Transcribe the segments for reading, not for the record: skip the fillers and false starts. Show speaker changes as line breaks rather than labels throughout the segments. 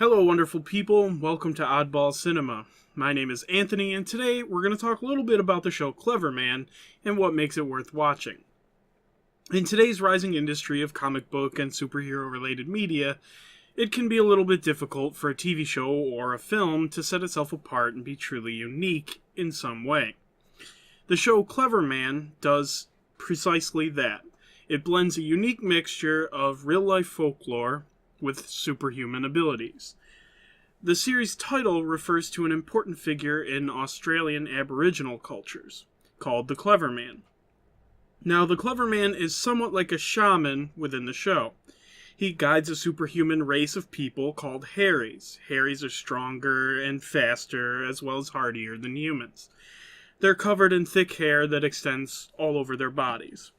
Hello, wonderful people. Welcome to Oddball Cinema. My name is Anthony, and today we're going to talk a little bit about the show Cleverman and what makes it worth watching. In today's rising industry of comic book and superhero-related media, it can be a little bit difficult for a TV show or a film to set itself apart and be truly unique in some way. The show Cleverman does precisely that. It blends a unique mixture of real-life folklore with superhuman abilities. The series title refers to an important figure in Australian Aboriginal cultures, called the Cleverman. Now, the Cleverman is somewhat like a shaman within the show. He guides a superhuman race of people called Harries. Harries are stronger and faster, as well as hardier than humans. They're covered in thick hair that extends all over their bodies.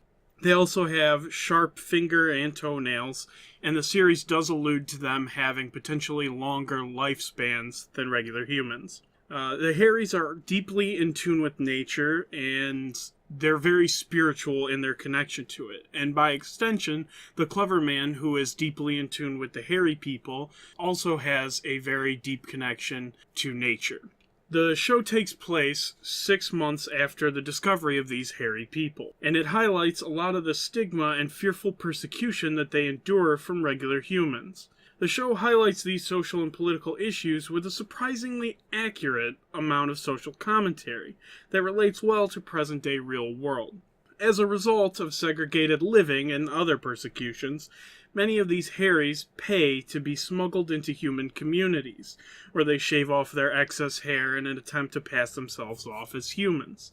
They also have sharp finger and toenails, and the series does allude to them having potentially longer lifespans than regular humans. The Harries are deeply in tune with nature, and they're very spiritual in their connection to it. And by extension, the Cleverman, who is deeply in tune with the hairy people, also has a very deep connection to nature. The show takes place 6 months after the discovery of these hairy people, and it highlights a lot of the stigma and fearful persecution that they endure from regular humans. The show highlights these social and political issues with a surprisingly accurate amount of social commentary that relates well to present-day real world. As a result of segregated living and other persecutions, many of these Harries pay to be smuggled into human communities, where they shave off their excess hair in an attempt to pass themselves off as humans.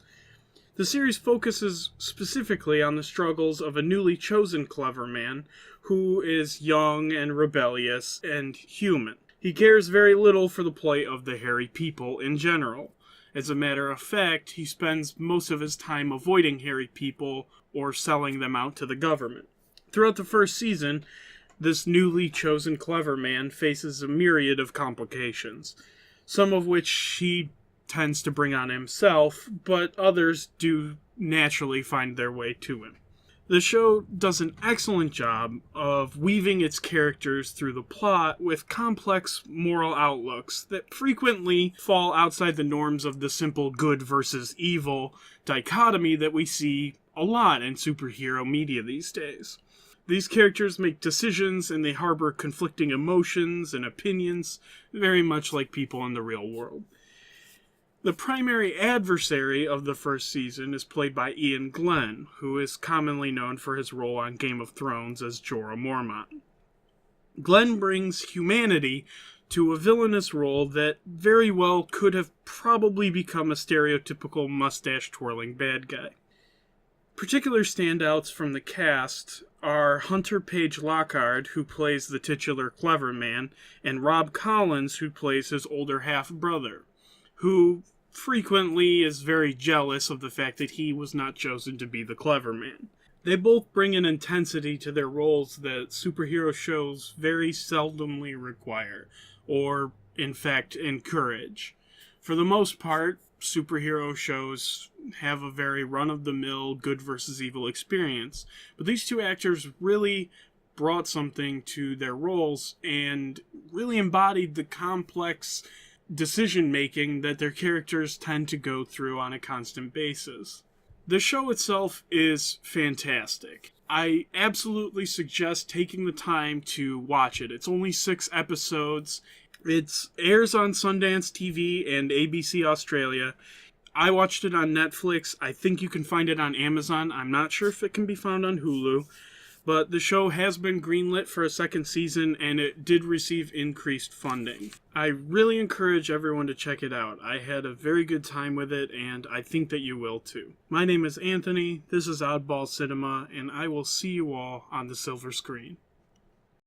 The series focuses specifically on the struggles of a newly chosen Cleverman who is young and rebellious and human. He cares very little for the plight of the hairy people in general. As a matter of fact, he spends most of his time avoiding hairy people or selling them out to the government. Throughout the first season, this newly chosen Cleverman faces a myriad of complications, some of which he tends to bring on himself, but others do naturally find their way to him. The show does an excellent job of weaving its characters through the plot with complex moral outlooks that frequently fall outside the norms of the simple good versus evil dichotomy that we see a lot in superhero media these days. These characters make decisions and they harbor conflicting emotions and opinions, very much like people in the real world. The primary adversary of the first season is played by Ian Glenn, who is commonly known for his role on Game of Thrones as Jorah Mormont. Glenn brings humanity to a villainous role that very well could have probably become a stereotypical mustache-twirling bad guy. Particular standouts from the cast are Hunter Page Lockhart, who plays the titular Cleverman, and Rob Collins, who plays his older half-brother, who frequently is very jealous of the fact that he was not chosen to be the Cleverman. They both bring an intensity to their roles that superhero shows very seldomly require, or, in fact, encourage. For the most part, superhero shows have a very run-of-the-mill good versus evil experience, but these two actors really brought something to their roles and really embodied the complex decision-making that their characters tend to go through on a constant basis. The show itself is fantastic. I absolutely suggest taking the time to watch it. It's only 6 episodes. It airs on Sundance TV and ABC Australia. I watched it on Netflix. I think you can find it on Amazon. I'm not sure if it can be found on Hulu. But the show has been greenlit for a second season, and it did receive increased funding. I really encourage everyone to check it out. I had a very good time with it, and I think that you will too. My name is Anthony, this is Oddball Cinema, and I will see you all on the silver screen.